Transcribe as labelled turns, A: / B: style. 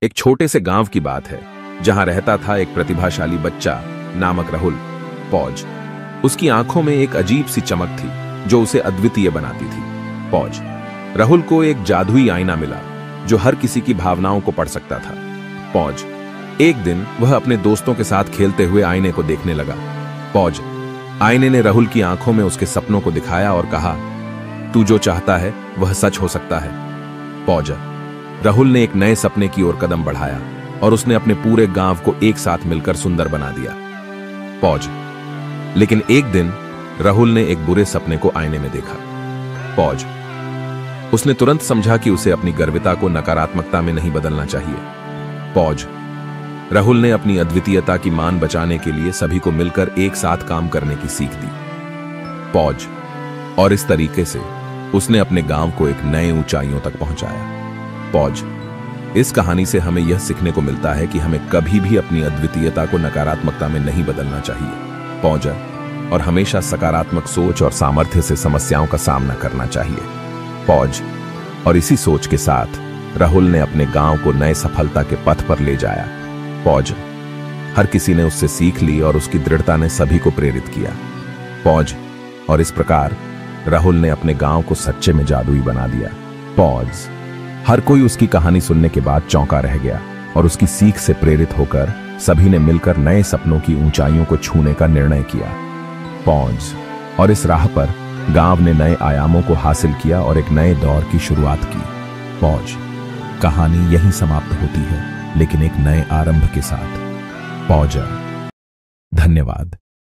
A: एक छोटे से गांव की बात है जहां रहता था एक प्रतिभाशाली बच्चा नामक राहुल। पौज। उसकी आंखों में एक अजीब सी चमक थी जो उसे अद्वितीय बनाती थी। पौज। राहुल को एक जादुई आईना मिला जो हर किसी की भावनाओं को पढ़ सकता था। पौज। एक दिन वह अपने दोस्तों के साथ खेलते हुए आईने को देखने लगा। पौज। आईने ने राहुल की आंखों में उसके सपनों को दिखाया और कहा, तू जो चाहता है वह सच हो सकता है। पौज। राहुल ने एक नए सपने की ओर कदम बढ़ाया और उसने अपने पूरे गांव को एक साथ मिलकर सुंदर बना दिया। पौज। लेकिन एक दिन राहुल ने एक बुरे सपने को आईने में देखा। पौज। उसने तुरंत समझा कि उसे अपनी गर्विता को नकारात्मकता में नहीं बदलना चाहिए। पौज। राहुल ने अपनी अद्वितीयता की मान बचाने के लिए सभी को मिलकर एक साथ काम करने की सीख दी। पौज। और इस तरीके से उसने अपने गांव को एक नए ऊंचाइयों तक पहुंचाया। पौज। इस कहानी से हमें यह सीखने को मिलता है कि हमें कभी भी अपनी अद्वितीयता को नकारात्मकता में नहीं बदलना चाहिए। पौज। और हमेशा सकारात्मक सोच और सामर्थ्य से समस्याओं का सामना करना चाहिए। पौज। और इसी सोच के साथ राहुल ने अपने गांव को नए सफलता के पथ पर ले जाया। पौज। हर किसी ने उससे सीख ली और उसकी दृढ़ता ने सभी को प्रेरित किया। पौज। और इस प्रकार राहुल ने अपने गांव को सच्चे में जादुई बना दिया। पौज। हर कोई उसकी कहानी सुनने के बाद चौंका रह गया और उसकी सीख से प्रेरित होकर सभी ने मिलकर नए सपनों की ऊंचाइयों को छूने का निर्णय किया। पौज। और इस राह पर गांव ने नए आयामों को हासिल किया और एक नए दौर की शुरुआत की। पौज। कहानी यहीं समाप्त होती है, लेकिन एक नए आरंभ के साथ। पौज। धन्यवाद।